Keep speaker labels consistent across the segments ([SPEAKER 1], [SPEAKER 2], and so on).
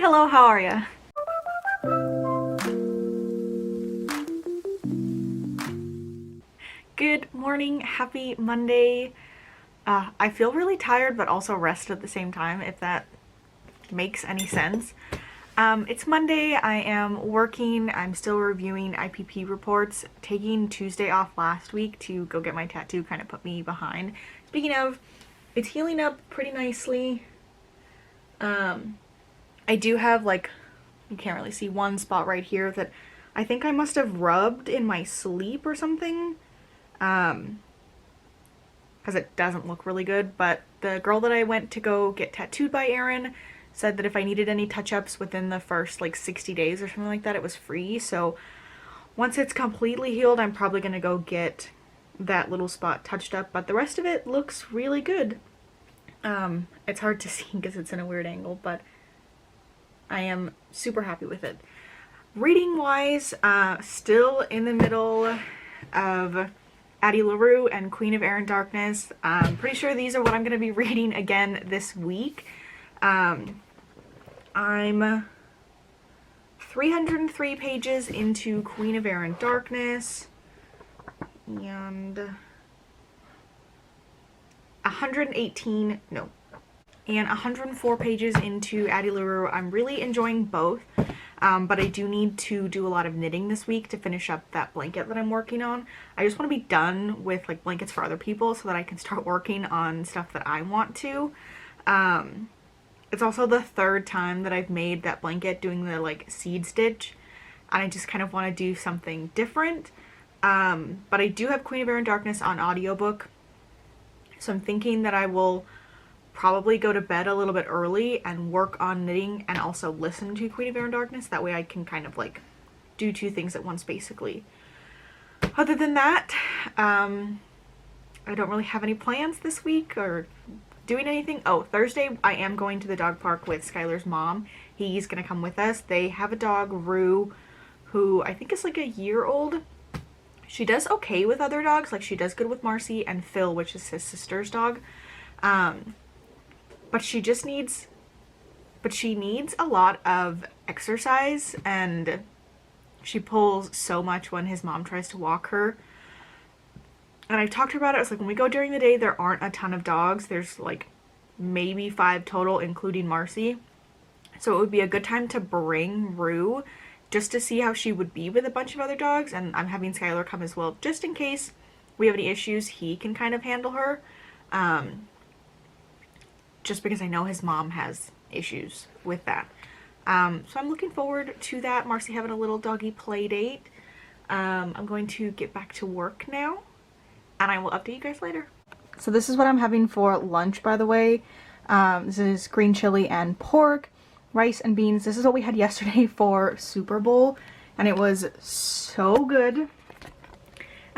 [SPEAKER 1] Hello, how are ya? Good morning, happy Monday. I feel really tired but also rested at the same time, if that makes any sense. It's Monday, I am working, I'm still reviewing IPP reports, taking Tuesday off last week to go get my tattoo kind of put me behind. Speaking of, it's healing up pretty nicely. I do have, like, you can't really see one spot right here that I think I must have rubbed in my sleep or something. Because it doesn't look really good, but the girl that I went to go get tattooed by Erin said that if I needed any touch-ups within the first like 60 days or something like that, it was free. So once it's completely healed, I'm probably gonna go get that little spot touched up, but the rest of it looks really good. It's hard to see because it's in a weird angle, but I am super happy with it. Reading wise, still in the middle of Addie LaRue and Queen of Air and Darkness. I'm pretty sure these are what I'm going to be reading again this week. I'm 303 pages into Queen of Air and Darkness and 104 pages into Addie LaRue. I'm really enjoying both. But I do need to do a lot of knitting this week to finish up that blanket that I'm working on. I just want to be done with like blankets for other people so that I can start working on stuff that I want to. It's also the third time that I've made that blanket doing the like seed stitch, and I just kind of want to do something different. But I do have Queen of Air and Darkness on audiobook, so I'm thinking that I will probably go to bed a little bit early and work on knitting and also listen to Queen of Air and Darkness. That way I can kind of like do two things at once basically. Other than that, I don't really have any plans this week or doing anything. Oh, Thursday I am going to the dog park with Skylar's mom. He's gonna come with us. They have a dog, Rue, who I think is like a year old. She does okay with other dogs, like she does good with Marci and Phil, which is his sister's dog. But she needs a lot of exercise, and she pulls so much when his mom tries to walk her. And I've talked to her about it. It's like when we go during the day, there aren't a ton of dogs. There's like maybe 5 total, including Marci. So it would be a good time to bring Rue just to see how she would be with a bunch of other dogs. And I'm having Skylar come as well, just in case we have any issues, he can kind of handle her. Just because I know his mom has issues with that. So I'm looking forward to that. Marci having a little doggy play date. I'm going to get back to work now, and I will update you guys later. So this is what I'm having for lunch, by the way. This is green chili and pork, rice and beans. This is what we had yesterday for Super Bowl, and it was so good.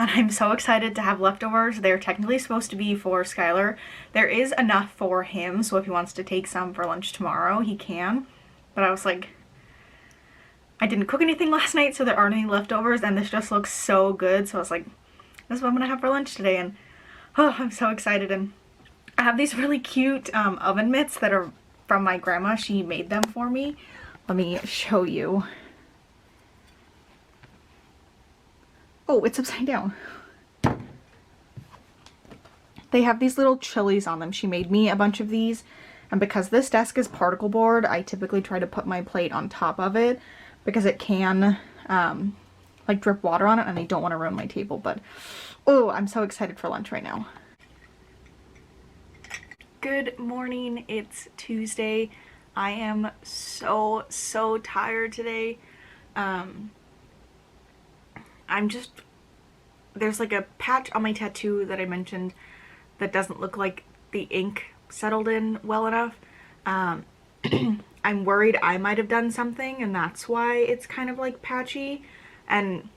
[SPEAKER 1] And I'm so excited to have leftovers. They're technically supposed to be for Skylar. There is enough for him, so if he wants to take some for lunch tomorrow, he can. But I was like, I didn't cook anything last night, so there aren't any leftovers, and this just looks so good. So I was like, this is what I'm gonna have for lunch today, and oh, I'm so excited. And I have these really cute oven mitts that are from my grandma. She made them for me. Let me show you. Oh, it's upside down. They have these little chilies on them. She made me a bunch of these, and because this desk is particle board, I typically try to put my plate on top of it because it can like drip water on it, and I don't want to ruin my table. But oh, I'm so excited for lunch right now. Good morning, it's Tuesday. I am so tired today. There's like a patch on my tattoo that I mentioned that doesn't look like the ink settled in well enough. I'm worried I might have done something, and that's why it's kind of like patchy. And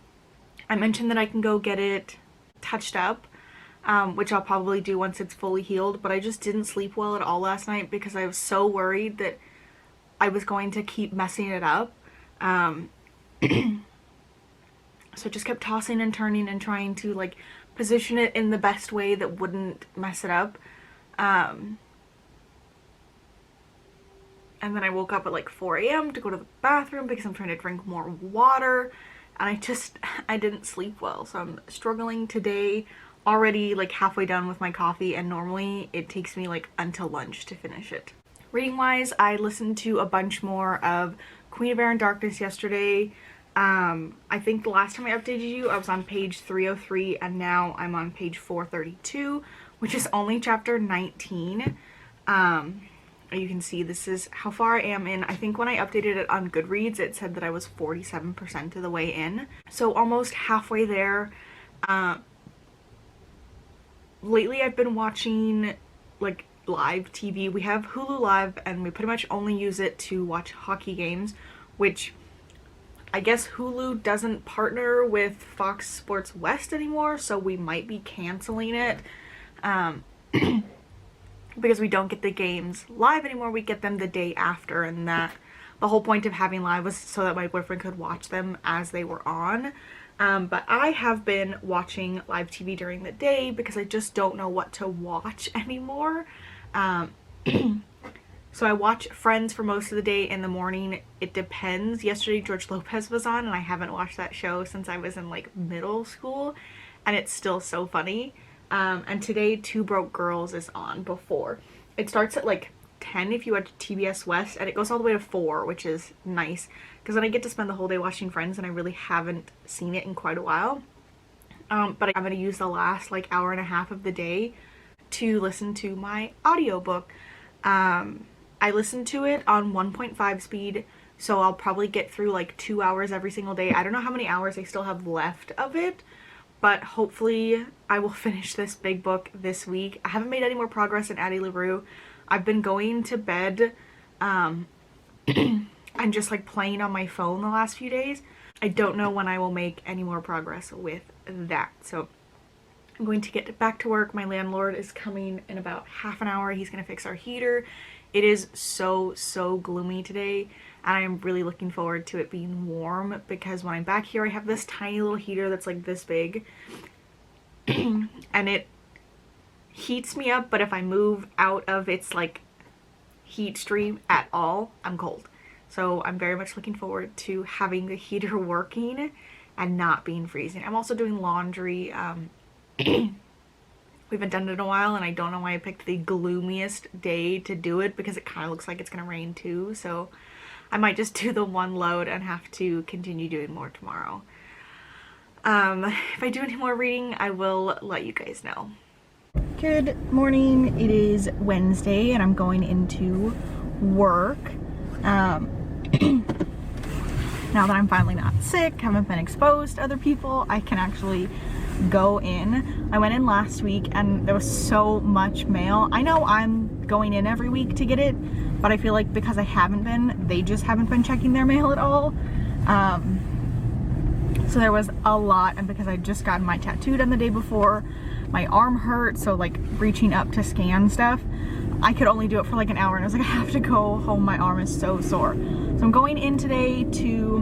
[SPEAKER 1] I mentioned that I can go get it touched up, which I'll probably do once it's fully healed, but I just didn't sleep well at all last night because I was so worried that I was going to keep messing it up. So I just kept tossing and turning and trying to like position it in the best way that wouldn't mess it up. and then I woke up at like 4 a.m. to go to the bathroom because I'm trying to drink more water, and I didn't sleep well, so I'm struggling today. Already like halfway done with my coffee, and normally it takes me like until lunch to finish it. Reading wise, I listened to a bunch more of Queen of Air and Darkness yesterday. I think the last time I updated you, I was on page 303, and now I'm on page 432, which is only chapter 19. You can see this is how far I am in. I think when I updated it on Goodreads, it said that I was 47% of the way in. So almost halfway there. Lately I've been watching like live TV. We have Hulu Live, and we pretty much only use it to watch hockey games, which I guess Hulu doesn't partner with Fox Sports West anymore, so we might be canceling it. Because we don't get the games live anymore, we get them the day after, and that the whole point of having live was so that my boyfriend could watch them as they were on. But I have been watching live TV during the day because I just don't know what to watch anymore. So I watch Friends for most of the day. In the morning, it depends. Yesterday George Lopez was on, and I haven't watched that show since I was in like middle school, and it's still so funny. And today Two Broke Girls is on before. It starts at like 10 if you watch TBS West, and it goes all the way to 4, which is nice because then I get to spend the whole day watching Friends, and I really haven't seen it in quite a while. But I'm going to use the last like hour and a half of the day to listen to my audiobook. I listen to it on 1.5 speed, so I'll probably get through like 2 hours every single day. I don't know how many hours I still have left of it, but hopefully I will finish this big book this week. I haven't made any more progress in Addie LaRue. I've been going to bed and just like playing on my phone the last few days. I don't know when I will make any more progress with that. So I'm going to get back to work. My landlord is coming in about half an hour. He's going to fix our heater. It is so gloomy today, and I am really looking forward to it being warm because when I'm back here I have this tiny little heater that's like this big and it heats me up, but if I move out of its like heat stream at all, I'm cold. So I'm very much looking forward to having the heater working and not being freezing. I'm also doing laundry. We haven't done it in a while, and I don't know why I picked the gloomiest day to do it because it kind of looks like it's gonna rain too, so I might just do the one load and have to continue doing more tomorrow. If I do any more reading, I will let you guys know. Good morning. It is Wednesday and I'm going into work. Now that I'm finally not sick, haven't been exposed to other people, I can actually go in. I went in last week and there was so much mail. I know I'm going in every week to get it, but I feel like because I haven't been, they just haven't been checking their mail at all. So there was a lot, and because I just got my tattoo done the day before, my arm hurt, so like reaching up to scan stuff, I could only do it for like an hour, and I was like, I have to go home, my arm is so sore. So I'm going in today to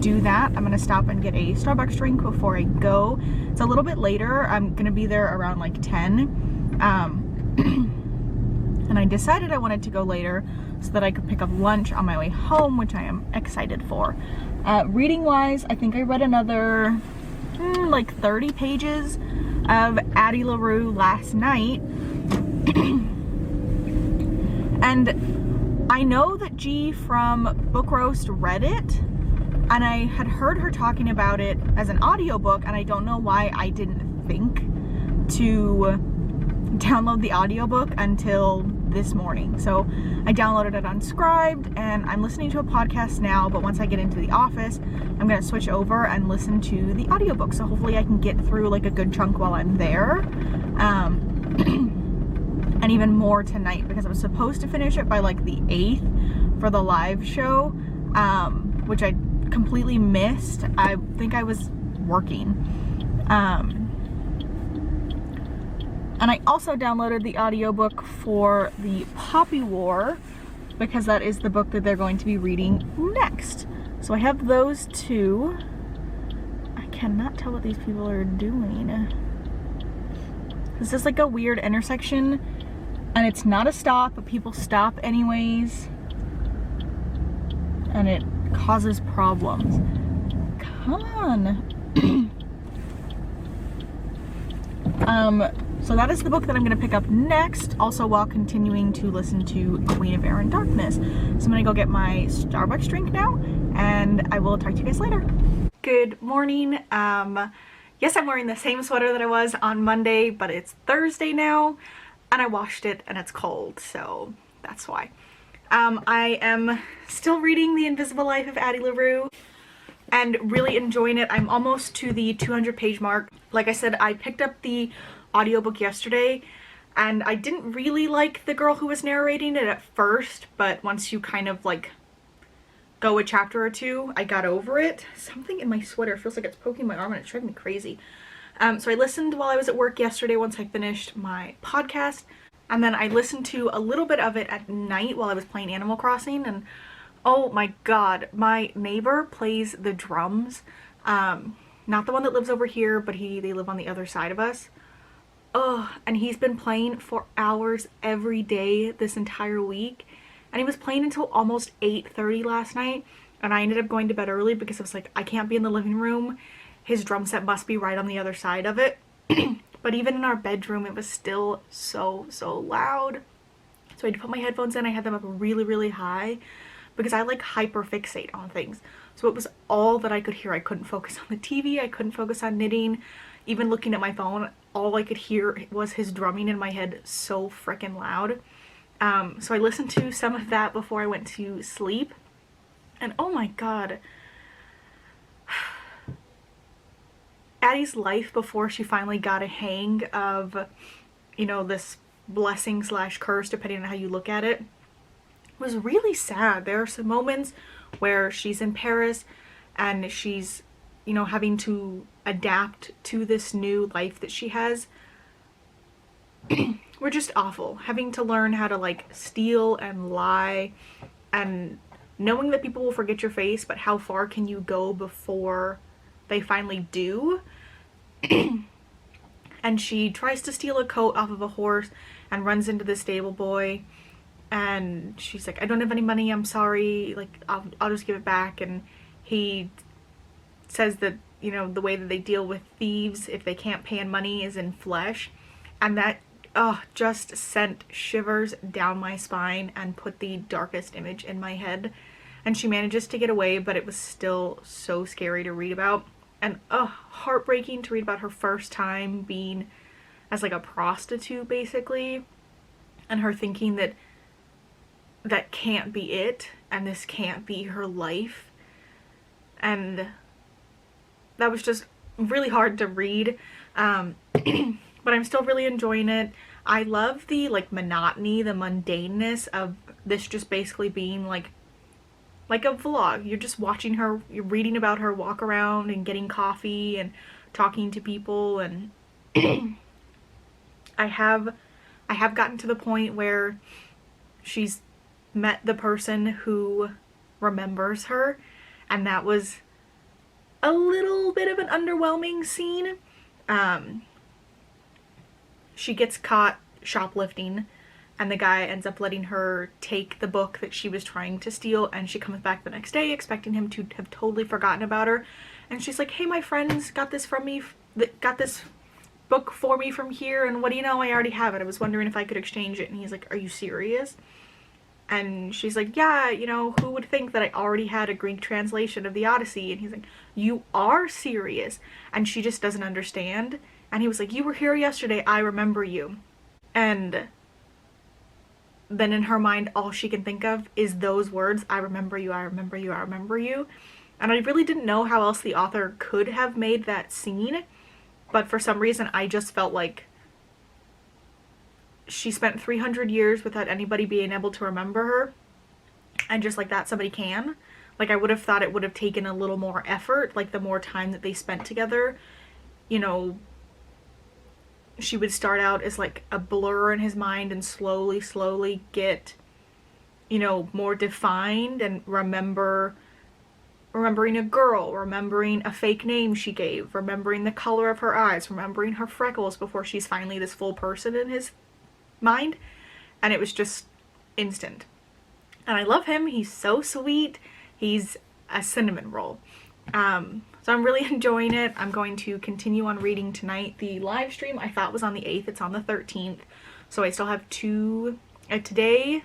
[SPEAKER 1] do that. I'm gonna stop and get a Starbucks drink before I go. It's a little bit later. I'm gonna be there around like 10. And I decided I wanted to go later so that I could pick up lunch on my way home, which I am excited for. Reading wise, I think I read another like 30 pages of Addie LaRue last night. And I know that G from Book Roast read it, and I had heard her talking about it as an audiobook, and I don't know why I didn't think to download the audiobook until this morning. So I downloaded it on Scribd, and I'm listening to a podcast now, but once I get into the office, I'm gonna switch over and listen to the audiobook. So hopefully I can get through like a good chunk while I'm there. And even more tonight, because I was supposed to finish it by like the 8th for the live show, which I completely missed. I think I was working. And I also downloaded the audiobook for the Poppy War, because that is the book that they're going to be reading next. So I have those two. I cannot tell what these people are doing. This is like a weird intersection, and it's not a stop, but people stop anyways. and it causes problems. Come on. So that is the book that I'm going to pick up next, also while continuing to listen to Queen of Air and Darkness. So I'm going to go get my Starbucks drink now, and I will talk to you guys later. Good morning. Yes, I'm wearing the same sweater that I was on Monday, but it's Thursday now, and I washed it, and it's cold, so that's why. I am still reading The Invisible Life of Addie LaRue and really enjoying it. I'm almost to the 200-page mark. Like I said, I picked up the audiobook yesterday, and I didn't really like the girl who was narrating it at first, but once you kind of like go a chapter or two, I got over it. Something in my sweater feels like it's poking my arm and it's driving me crazy. So I listened while I was at work yesterday once I finished my podcast, and then I listened to a little bit of it at night while I was playing Animal Crossing, and oh my god, my neighbor plays the drums. Not the one that lives over here, but they live on the other side of us. Oh, and he's been playing for hours every day this entire week. And he was playing until almost 8:30 last night. And I ended up going to bed early because I was like, I can't be in the living room. His drum set must be right on the other side of it. But even in our bedroom, it was still so loud. So I had to put my headphones in. I had them up really, really high because I like hyper fixate on things. So it was all that I could hear. I couldn't focus on the TV. I couldn't focus on knitting. Even looking at my phone, all I could hear was his drumming in my head so freaking loud. So I listened to some of that before I went to sleep. And oh my god. Addie's life before she finally got a hang of, you know, this blessing / curse, depending on how you look at it, was really sad. There are some moments where she's in Paris and she's, you know, having to adapt to this new life that she has. Were just awful. Having to learn how to like steal and lie, and knowing that people will forget your face, but how far can you go before they finally do? And she tries to steal a coat off of a horse and runs into the stable boy, and she's like, I don't have any money, I'm sorry, like I'll just give it back. And he says that, you know, the way that they deal with thieves if they can't pay in money is in flesh, and that just sent shivers down my spine and put the darkest image in my head. And she manages to get away, but it was still so scary to read about, and heartbreaking to read about her first time being as like a prostitute basically, and her thinking that that can't be it and this can't be her life. And that was just really hard to read, but I'm still really enjoying it. I love the like monotony, the mundaneness of this just basically being like a vlog. You're just watching her, you're reading about her walk around and getting coffee and talking to people. And I have gotten to the point where she's met the person who remembers her, and that was a little bit of an underwhelming scene. She gets caught shoplifting, and the guy ends up letting her take the book that she was trying to steal, and she comes back the next day expecting him to have totally forgotten about her. And she's like, hey, my friends got this from me, got this book for me from here, and what do you know, I already have it. I was wondering if I could exchange it. And he's like, are you serious? And she's like, yeah, you know, who would think that I already had a Greek translation of the Odyssey? And he's like, you are serious? And she just doesn't understand. And he was like, you were here yesterday, I remember you. And then in her mind, all she can think of is those words, I remember you, I remember you, I remember you. And I really didn't know how else the author could have made that scene, but for some reason I just felt like she spent 300 years without anybody being able to remember her, and just like that somebody can. Like, I would have thought it would have taken a little more effort, like the more time that they spent together, you know, she would start out as like a blur in his mind and slowly get, you know, more defined, and remembering a girl, remembering a fake name she gave, remembering the color of her eyes, remembering her freckles before she's finally this full person in his mind. And it was just instant. And I love him. He's so sweet. He's a cinnamon roll. So I'm really enjoying it. I'm going to continue on reading tonight. The live stream I thought was on the 8th. It's on the 13th. So I still have today,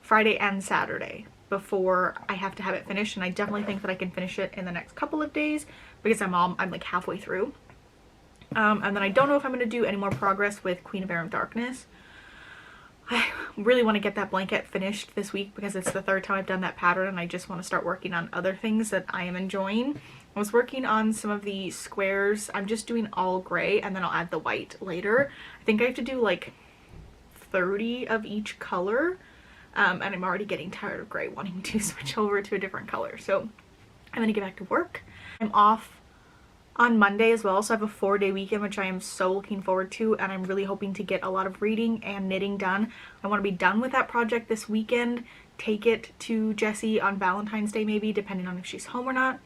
[SPEAKER 1] Friday, and Saturday before I have to have it finished. And I definitely think that I can finish it in the next couple of days because I'm like halfway through. And then I don't know if I'm going to do any more progress with Queen of Air and Darkness. I really want to get that blanket finished this week because it's the 3rd time I've done that pattern and I just want to start working on other things that I am enjoying. I was working on some of the squares. I'm just doing all gray and then I'll add the white later. I think I have to do like 30 of each color, and I'm already getting tired of gray, wanting to switch over to a different color. So I'm going to get back to work. I'm off on Monday as well, so I have a 4-day weekend, which I am so looking forward to, and I'm really hoping to get a lot of reading and knitting done. I want to be done with that project this weekend, take it to Jessie on Valentine's Day maybe, depending on if she's home or not,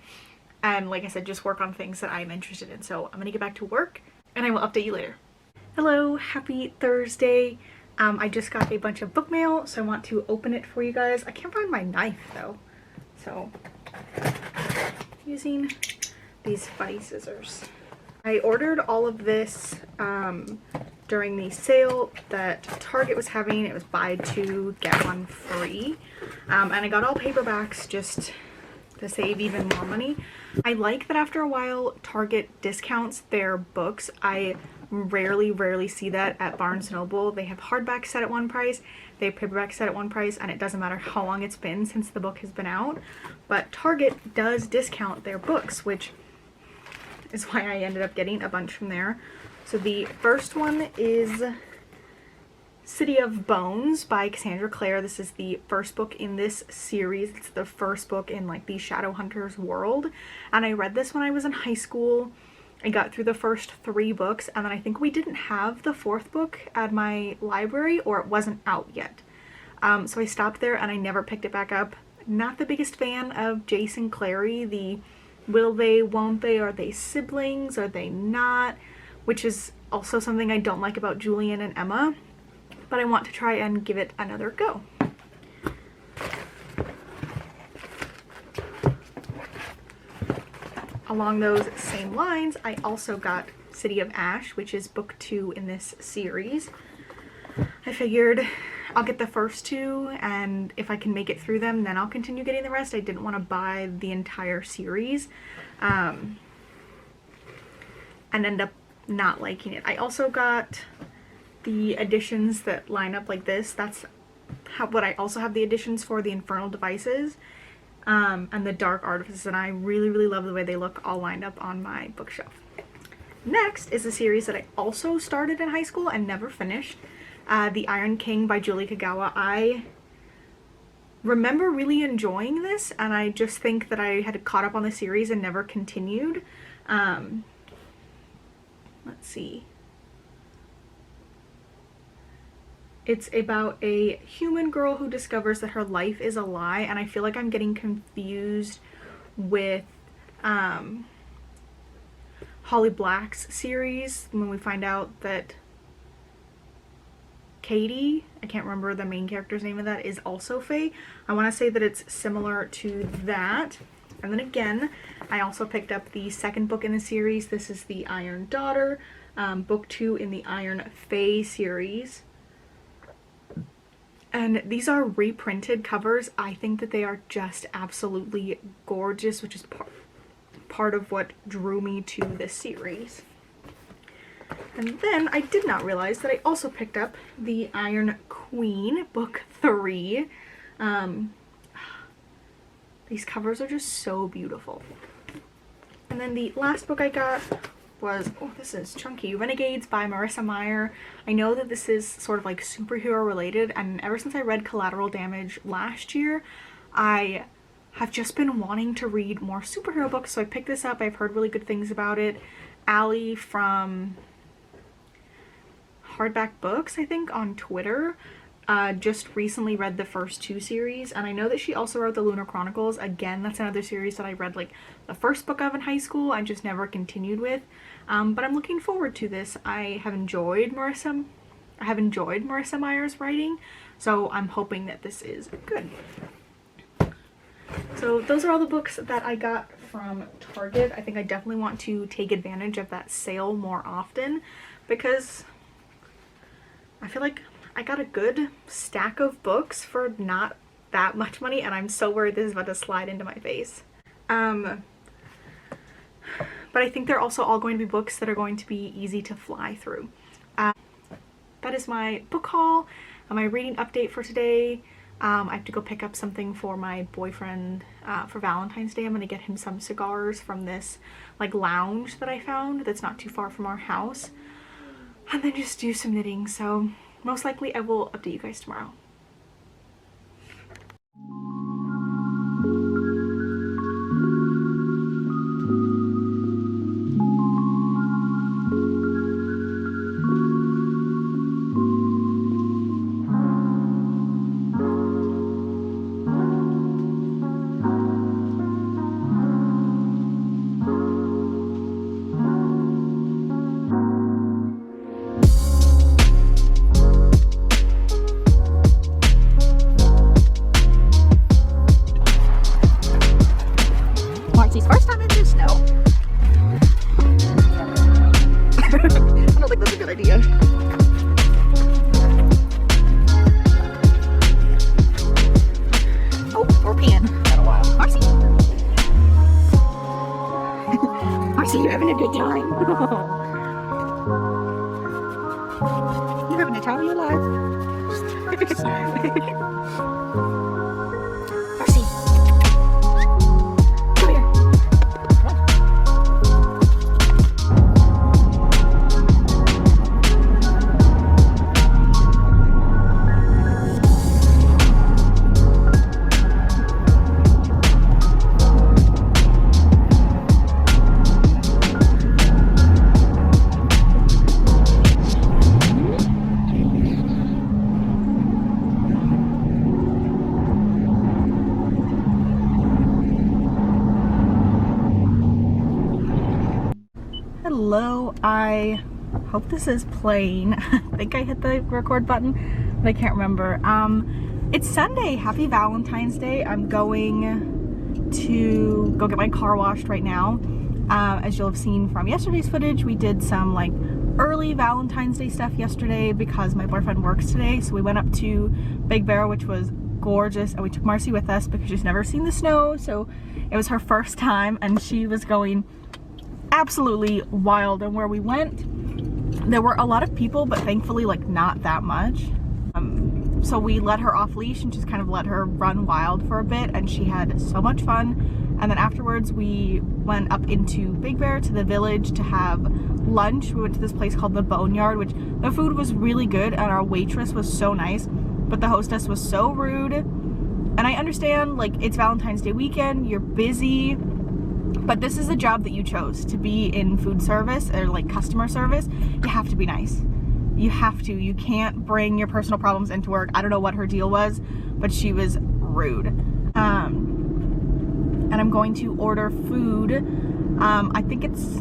[SPEAKER 1] and like I said, just work on things that I'm interested in. So I'm gonna get back to work and I will update you later. Hello, happy Thursday. I just got a bunch of book mail, so I want to open it for you guys. I can't find my knife though, so using these funny scissors. I ordered all of this during the sale that Target was having. It was buy 2 get 1 free, and I got all paperbacks just to save even more money. I like that after a while Target discounts their books. I rarely see that at Barnes & Noble. They have hardbacks set at one price, they have paperbacks set at one price, and it doesn't matter how long it's been since the book has been out. But Target does discount their books, which is why I ended up getting a bunch from there. So the first one is City of Bones by Cassandra Clare. This is the first book in this series. It's the first book in like the Shadowhunters world. And I read this when I was in high school. I got through the first 3 books, and then I think we didn't have the 4th book at my library, or it wasn't out yet. So I stopped there and I never picked it back up. Not the biggest fan of Jason Clary, the will they, won't they, are they siblings, are they not, which is also something I don't like about Julian and Emma, but I want to try and give it another go. Along those same lines, I also got City of Ash, which is book 2 in this series. I figured I'll get the first 2, and if I can make it through them, then I'll continue getting the rest. I didn't want to buy the entire series and end up not liking it. I also got the editions that line up like this. That's what I also have the editions for, the Infernal Devices and the Dark Artifices, and I really love the way they look all lined up on my bookshelf. Next is a series that I also started in high school and never finished. The Iron King by Julie Kagawa. I remember really enjoying this, and I just think that I had caught up on the series and never continued. Let's see. It's about a human girl who discovers that her life is a lie, and I feel like I'm getting confused with Holly Black's series when we find out that Katie, I can't remember the main character's name of that, is also Fae. I want to say that it's similar to that. And then again, I also picked up the second book in the series. This is The Iron Daughter, book 2 in the Iron Fae series. And these are reprinted covers. I think that they are just absolutely gorgeous, which is part of what drew me to this series. And then I did not realize that I also picked up The Iron Queen, book 3. These covers are just so beautiful. And then the last book I got was, oh, this is chunky, Renegades by Marissa Meyer. I know that this is sort of like superhero related, and ever since I read Collateral Damage last year, I have just been wanting to read more superhero books, so I picked this up. I've heard really good things about it. Allie from Hardback Books, I think, on Twitter, just recently read the first 2 series, and I know that she also wrote the Lunar Chronicles. Again, that's another series that I read like the first book of in high school. I just never continued with, but I'm looking forward to this. I have enjoyed Marissa Meyer's writing, so I'm hoping that this is good. So those are all the books that I got from Target. I think I definitely want to take advantage of that sale more often because I feel like I got a good stack of books for not that much money, and I'm so worried this is about to slide into my face. But I think they're also all going to be books that are going to be easy to fly through. That is my book haul and my reading update for today. I have to go pick up something for my boyfriend for Valentine's Day. I'm gonna get him some cigars from this like lounge that I found that's not too far from our house, and then just do some knitting. So most likely I will update you guys tomorrow.
[SPEAKER 2] Marci's first time in the snow. I don't think that's a good idea. Oh, we're peeing. Been a while. Marci. Marci, you're having a good time. You're having a time of your life. Marci. Come here. Hello, I hope this is playing. I think I hit the record button, but I can't remember. It's Sunday. Happy Valentine's Day. I'm going to go get my car washed right now. As you'll have seen from yesterday's footage, we did some like early Valentine's Day stuff yesterday because my boyfriend works today. So we went up to Big Bear, which was gorgeous, and we took Marci with us because she's never seen the snow. So it was her first time, and she was going absolutely wild. And where we went, there were a lot of people, but thankfully like not that much. So we let her off leash and just kind of let her run wild for a bit, and she had so much fun. And then afterwards we went up into Big Bear to the village to have lunch. We went to this place called the Boneyard, which the food was really good and our waitress was so nice, but the hostess was so rude. And I understand, like, it's Valentine's Day weekend, you're busy, but this is a job that you chose to be in food service or like customer service. You have to be nice. You have to. You can't bring your personal problems into work. I don't know what her deal was, but she was rude. And I'm going to order food. I think it's,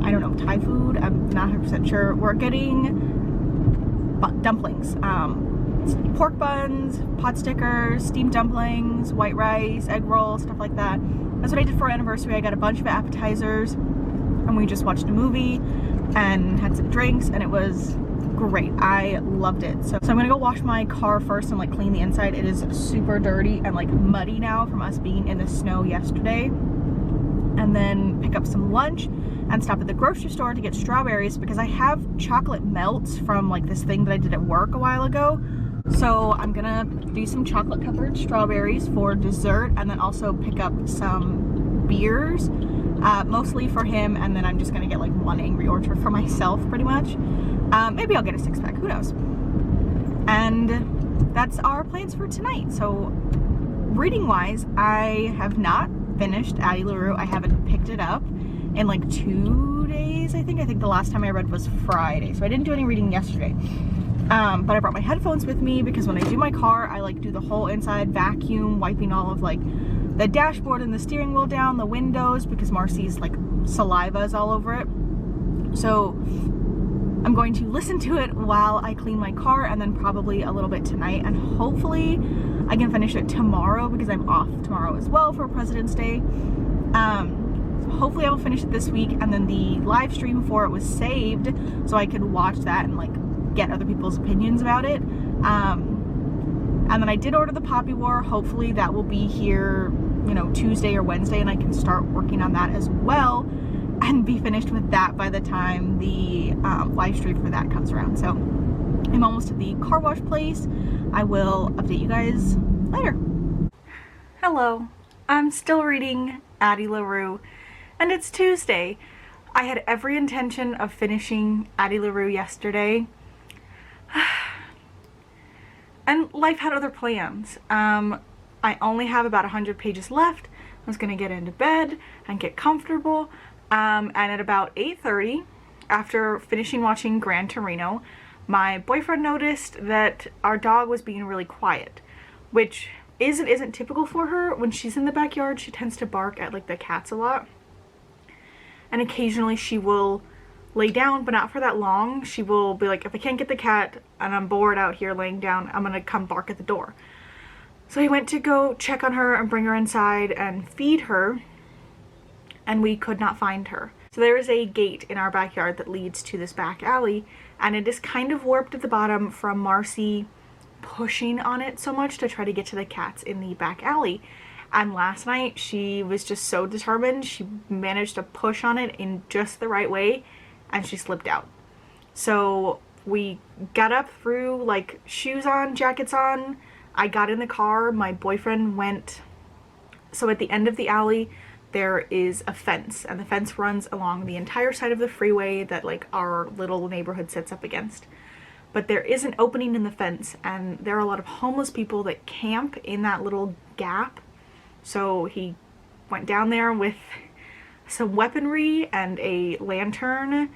[SPEAKER 2] I don't know, Thai food. I'm not 100% sure. We're getting dumplings. Pork buns, pot stickers, steamed dumplings, white rice, egg roll, stuff like that. That's what I did for our anniversary. I got a bunch of appetizers and we just watched a movie and had some drinks, and it was great. I loved it. So I'm gonna go wash my car first and like clean the inside. It is super dirty and like muddy now from us being in the snow yesterday. And then pick up some lunch and stop at the grocery store to get strawberries because I have chocolate melts from like this thing that I did at work a while ago. So I'm gonna do some chocolate covered strawberries for dessert, and then also pick up some beers, mostly for him, and then I'm just gonna get like one Angry Orchard for myself pretty much. Maybe I'll get a 6-pack, who knows. And that's our plans for tonight. So reading wise, I have not finished Addie LaRue. I haven't picked it up in like 2 days, I think. I think the last time I read was Friday, so I didn't do any reading yesterday. But I brought my headphones with me because when I do my car, I like do the whole inside vacuum, wiping all of like the dashboard and the steering wheel down, the windows, because Marci's like saliva is all over it. So I'm going to listen to it while I clean my car, and then probably a little bit tonight, and hopefully I can finish it tomorrow because I'm off tomorrow as well for President's Day. So hopefully I will finish it this week, and then the live stream for it was saved so I could watch that and like get other people's opinions about it. And then I did order the Poppy War. Hopefully that will be here, you know, Tuesday or Wednesday, and I can start working on that as well and be finished with that by the time the live stream for that comes around. So I'm almost at the car wash place. I will update you guys later. Hello, I'm still reading Addie LaRue, and it's Tuesday. I had every intention of finishing Addie LaRue yesterday, and life had other plans. I only have about 100 pages left. I was gonna get into bed and get comfortable, and at about 8:30, after finishing watching Gran Torino, my boyfriend noticed that our dog was being really quiet, which isn't typical for her. When she's in the backyard, she tends to bark at like the cats a lot, and occasionally she will lay down, but not for that long. She will be like, if I can't get the cat and I'm bored out here laying down, I'm gonna come bark at the door. So he went to go check on her and bring her inside and feed her, and we could not find her. So there is a gate in our backyard that leads to this back alley, and it is kind of warped at the bottom from Marci pushing on it so much to try to get to the cats in the back alley. And last night she was just so determined, she managed to push on it in just the right way, and she slipped out. So we got up through, like, shoes on, jackets on. I got in the car, my boyfriend went. So at the end of the alley there is a fence, and the fence runs along the entire side of the freeway that like our little neighborhood sits up against. But there is an opening in the fence, and there are a lot of homeless people that camp in that little gap. So he went down there with some weaponry and a lantern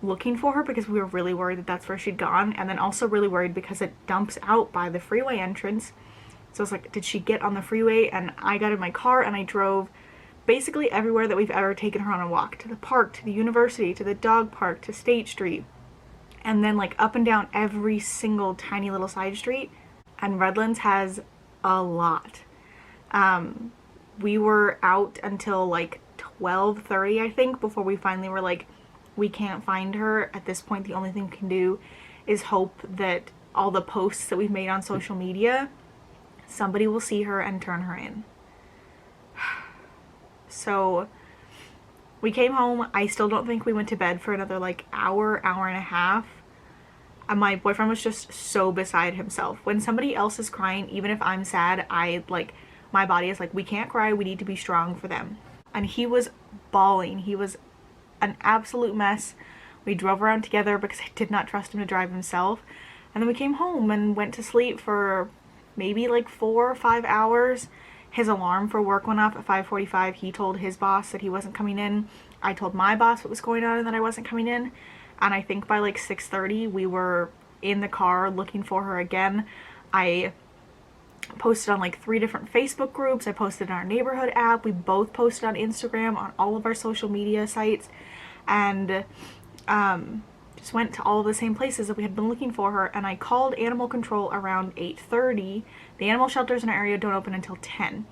[SPEAKER 2] looking for her, because we were really worried that that's where she'd gone, and then also really worried because it dumps out by the freeway entrance. So I was like, did she get on the freeway? And I got in my car and I drove basically everywhere that we've ever taken her on a walk, to the park, to the university, to the dog park, to State Street, and then like up and down every single tiny little side street. And Redlands has a lot. We were out until like 12:30, I think, before we finally were like, we can't find her. At this point, the only thing we can do is hope that all the posts that we've made on social media, somebody will see her and turn her in. So we came home. I still don't think we went to bed for another like hour and a half. And my boyfriend was just so beside himself. When somebody else is crying, even if I'm sad, my body is like, we can't cry, we need to be strong for them. And he was bawling. He was an absolute mess. We drove around together because I did not trust him to drive himself. And then we came home and went to sleep for maybe like 4 or 5 hours. His alarm for work went off at 5:45. He told his boss that he wasn't coming in. I told my boss what was going on and that I wasn't coming in. And I think by like 6:30 we were in the car looking for her again. I posted on like 3 different Facebook groups. I posted in our neighborhood app. We both posted on Instagram, on all of our social media sites, and just went to all of the same places that we had been looking for her. And I called animal control around 8:30. The animal shelters in our area don't open until 10.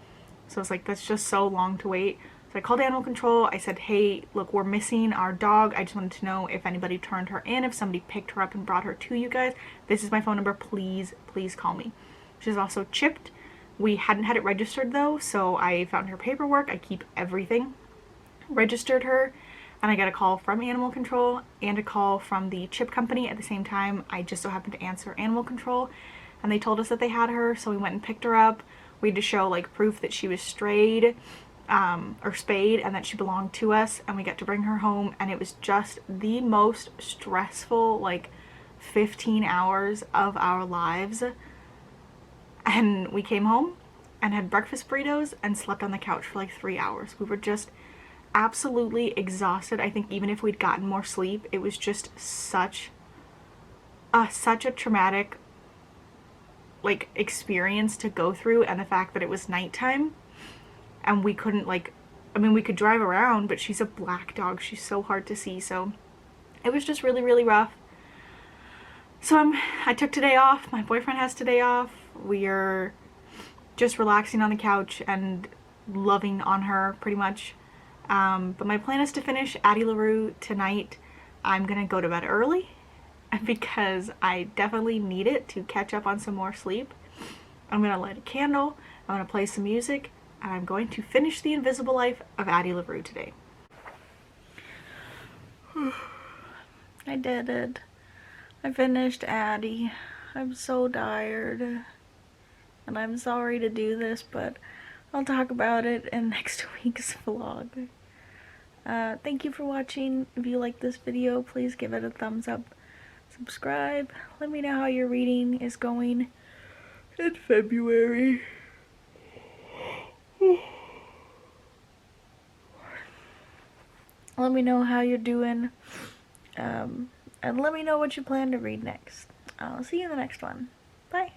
[SPEAKER 2] So it's like, that's just so long to wait. So I called animal control. I said, hey, look, we're missing our dog. I just wanted to know if anybody turned her in, if somebody picked her up and brought her to you guys. This is my phone number. Please, please call me. She's also chipped. We hadn't had it registered though, so I found her paperwork. I keep everything. Registered her, and I got a call from animal control and a call from the chip company at the same time. I just so happened to answer animal control, and they told us that they had her, so we went and picked her up. We had to show like proof that she was strayed or spayed and that she belonged to us, and we got to bring her home. And it was just the most stressful like 15 hours of our lives. And we came home and had breakfast burritos and slept on the couch for like 3 hours. We were just absolutely exhausted. I think even if we'd gotten more sleep, it was just such a traumatic like experience to go through. And the fact that it was nighttime and we couldn't like, I mean, we could drive around, but she's a black dog. She's so hard to see. So it was just really, really rough. So I took today off. My boyfriend has today off. We're
[SPEAKER 1] just relaxing on the couch and loving on her pretty much. But my plan is to finish Addie LaRue tonight. I'm gonna go to bed early because I definitely need it to catch up on some more sleep. I'm gonna light a candle, I'm gonna play some music, and I'm going to finish The Invisible Life of Addie LaRue today. I did it. I finished Addie. I'm so tired. And I'm sorry to do this, but I'll talk about it in next week's vlog. Thank you for watching. If you like this video, please give it a thumbs up. Subscribe. Let me know how your reading is going in February. Let me know how you're doing. And let me know what you plan to read next. I'll see you in the next one. Bye.